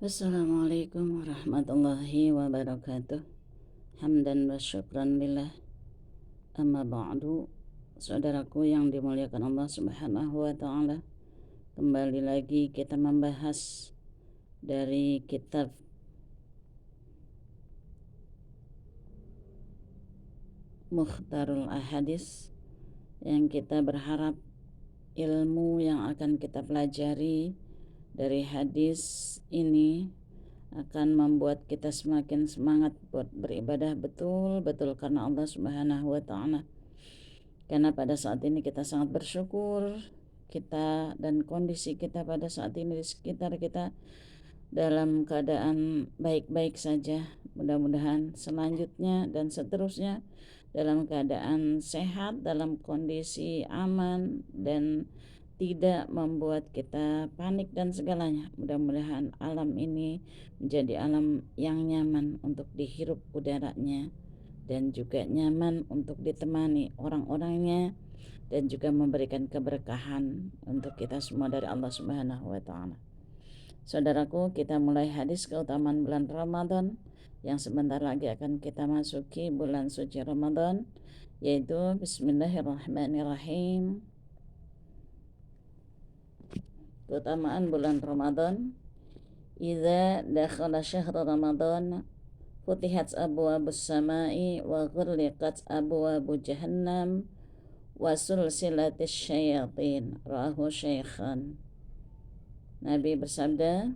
Assalamualaikum warahmatullahi wabarakatuh. Hamdan wa syukran lillah. Amma ba'du. Saudaraku yang dimuliakan Allah Subhanahu wa taala, kembali lagi kita membahas dari kitab Mukhtarul Ahadits, yang kita berharap ilmu yang akan kita pelajari dari hadis ini akan membuat kita semakin semangat buat beribadah betul-betul karena Allah Subhanahu wa taala. Karena pada saat ini kita sangat bersyukur, kita dan kondisi kita pada saat ini di sekitar kita dalam keadaan baik-baik saja. Mudah-mudahan selanjutnya dan seterusnya dalam keadaan sehat, dalam kondisi aman, dan tidak membuat kita panik dan segalanya. Mudah-mudahan alam ini menjadi alam yang nyaman untuk dihirup udaranya, dan juga nyaman untuk ditemani orang-orangnya, dan juga memberikan keberkahan untuk kita semua dari Allah Subhanahu wa taala. Saudaraku, kita mulai hadis keutamaan bulan Ramadan yang sebentar lagi akan kita masuki bulan suci Ramadan, yaitu Bismillahirrahmanirrahim. Keutamaan bulan Ramadan: idza dakhala syahr Ramadan futihat abwabus samai wa ghulliqat abwabu jahannam wa sulsilatis syayatin. Rawahu Syaikhan. Nabi bersabda,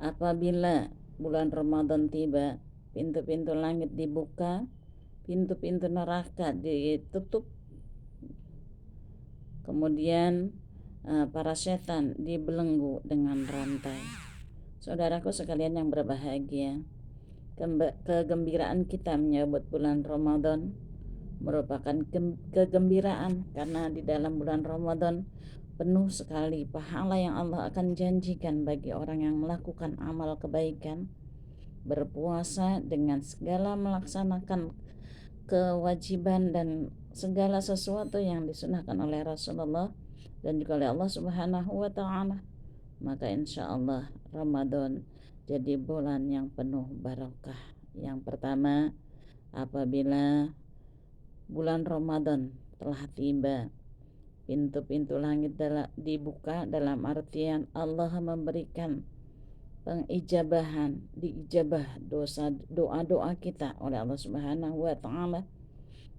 apabila bulan Ramadan tiba, pintu-pintu langit dibuka, pintu-pintu neraka ditutup, kemudian para setan dibelenggu dengan rantai. Saudaraku sekalian yang berbahagia, kegembiraan kita menyambut bulan Ramadan merupakan kegembiraan karena di dalam bulan Ramadan penuh sekali pahala yang Allah akan janjikan bagi orang yang melakukan amal kebaikan, berpuasa dengan segala melaksanakan kewajiban dan segala sesuatu yang disunahkan oleh Rasulullah dan juga oleh Allah Subhanahu wa taala. Maka insya Allah Ramadan jadi bulan yang penuh barokah. Yang pertama, apabila bulan Ramadan telah tiba, pintu-pintu langit dibuka, dalam artian Allah memberikan pengijabahan, diijabah doa-doa kita oleh Allah Subhanahu wa taala,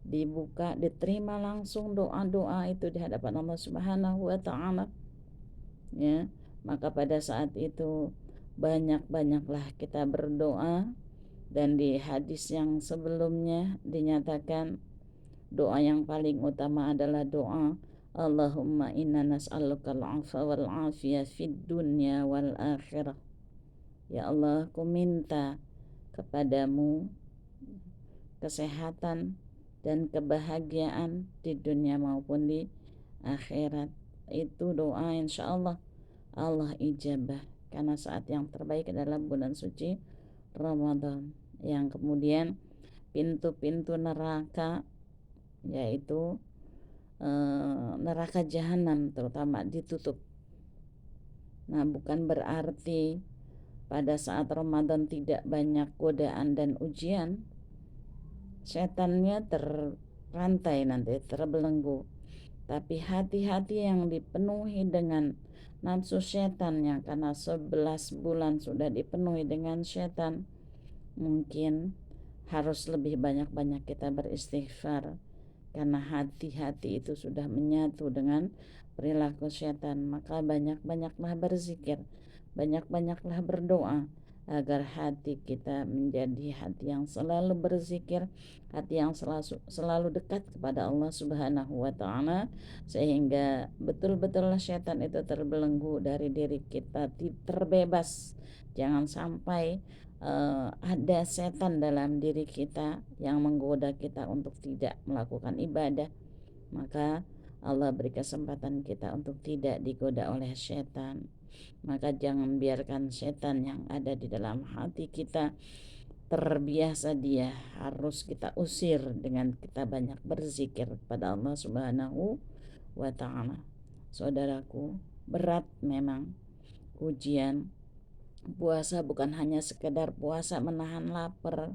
dibuka, diterima langsung doa-doa itu di hadapan Allah Subhanahu wa taala, ya. Maka pada saat itu banyak-banyaklah kita berdoa, dan di hadis yang sebelumnya dinyatakan doa yang paling utama adalah doa Allahumma inna nas'aluka al-'afwa wal 'afiyah fid dunya wal akhirah. Ya Allah, ku minta kepadamu kesehatan dan kebahagiaan di dunia maupun di akhirat. Itu doa insya Allah Allah ijabah, karena saat yang terbaik adalah bulan suci Ramadan. Yang kemudian pintu-pintu neraka, yaitu neraka jahanam terutama, ditutup. Nah, bukan berarti pada saat Ramadan tidak banyak godaan dan ujian. Setannya terrantai, nanti terbelenggu. Tapi hati-hati yang dipenuhi dengan nafsu setan, yang karena 11 bulan sudah dipenuhi dengan setan, mungkin harus lebih banyak-banyak kita beristighfar, karena hati-hati itu sudah menyatu dengan perilaku setan. Maka banyak-banyaklah berzikir, banyak-banyaklah berdoa agar hati kita menjadi hati yang selalu berzikir, hati yang selalu dekat kepada Allah Subhanahu wa taala, sehingga betul-betul setan itu terbelenggu dari diri kita, terbebas. Jangan sampai ada setan dalam diri kita yang menggoda kita untuk tidak melakukan ibadah. Maka Allah beri kesempatan kita untuk tidak digoda oleh setan. Maka jangan biarkan setan yang ada di dalam hati kita terbiasa, dia harus kita usir dengan kita banyak berzikir kepada Allah Subhanahu wa taala. Saudaraku, berat memang ujian Puasa bukan hanya sekedar puasa menahan lapar,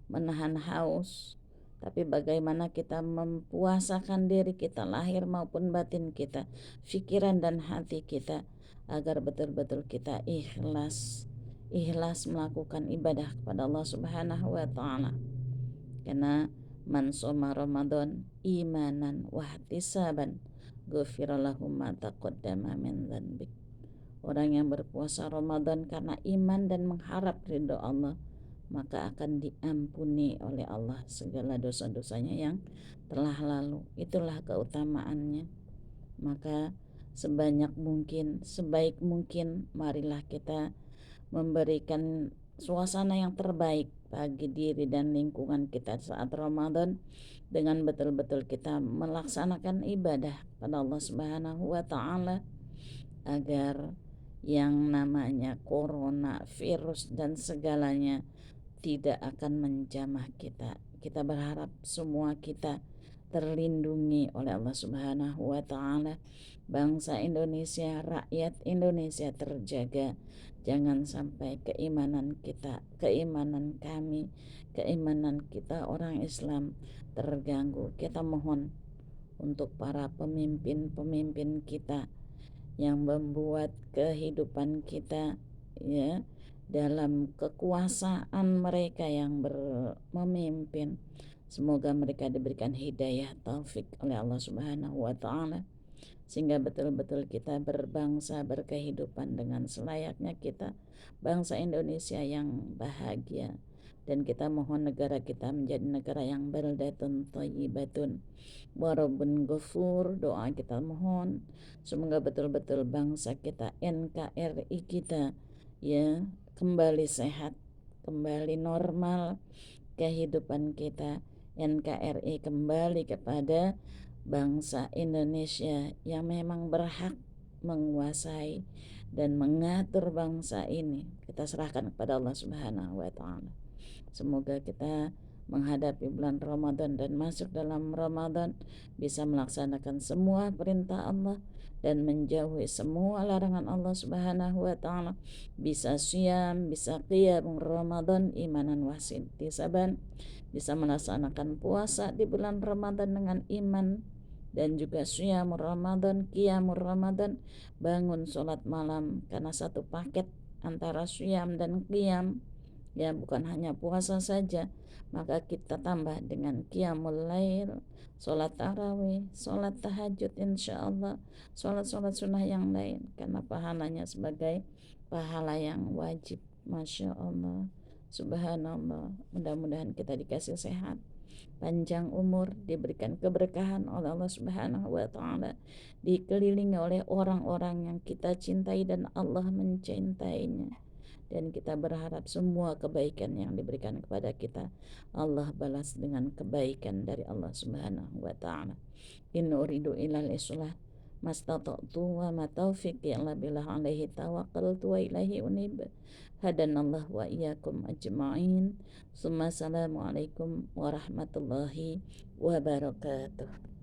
menahan haus, tapi bagaimana kita mempuasakan diri kita, lahir maupun batin kita, pikiran dan hati kita, agar betul-betul kita ikhlas melakukan ibadah kepada Allah Subhanahu wa taala. Karena man shoma Ramadan imanan wahtisaban ghufira lahu ma taqaddama min dzanbi. Orang yang berpuasa Ramadan karena iman dan mengharap ridho Allah, maka akan diampuni oleh Allah segala dosa-dosanya yang telah lalu. Itulah keutamaannya. Maka sebaik mungkin marilah kita memberikan suasana yang terbaik bagi diri dan lingkungan kita saat Ramadan, dengan betul-betul kita melaksanakan ibadah pada Allah Subhanahu wa taala, agar yang namanya corona, virus dan segalanya tidak akan menjamah kita. Kita berharap semua kita terlindungi oleh Allah Subhanahu wa taala. Bangsa Indonesia, rakyat Indonesia terjaga. Jangan sampai keimanan kita orang Islam terganggu. Kita mohon untuk para pemimpin kita yang membuat kehidupan kita dalam kekuasaan mereka yang memimpin, semoga mereka diberikan hidayah taufik oleh Allah Subhanahu wa taala, sehingga betul-betul kita berbangsa, berkehidupan dengan selayaknya kita bangsa Indonesia yang bahagia. Dan kita mohon negara kita menjadi negara yang baldatun thayyibatun warabun ghafur. Doa kita mohon semoga betul-betul bangsa kita, NKRI kita kembali sehat, kembali normal kehidupan kita. NKRI kembali kepada bangsa Indonesia yang memang berhak menguasai dan mengatur bangsa ini. Kita serahkan kepada Allah Subhanahu wa taala. Semoga kita menghadapi bulan Ramadan dan masuk dalam Ramadan bisa melaksanakan semua perintah Allah dan menjauhi semua larangan Allah Subhanahu wa taala. Bisa syam, bisa qiyam Ramadan imanan wahtisaban, bisa melaksanakan puasa di bulan Ramadan dengan iman, dan juga syam Ramadan, qiyam Ramadan, bangun sholat malam, karena satu paket antara syam dan qiyam. Bukan hanya puasa saja, maka kita tambah dengan qiyamul lail, sholat tarawih, sholat tahajud, insyaallah sholat-sholat sunnah yang lain, karena pahalanya sebagai pahala yang wajib. Masya Allah, subhanallah. Mudah-mudahan kita dikasih sehat, panjang umur, diberikan keberkahan oleh Allah Subhanahu wa taala, dikelilingi oleh orang-orang yang kita cintai dan Allah mencintainya. Dan kita berharap semua kebaikan yang diberikan kepada kita Allah balas dengan kebaikan dari Allah Subhanahu wa taala. In uridu ilal islah mastata'tu wa ma taufiqi illa billah alaihi tawakkaltu wa ilaihi unib. Hadanallah wa iyyakum ajma'in. Assalamualaikum warahmatullahi wabarakatuh.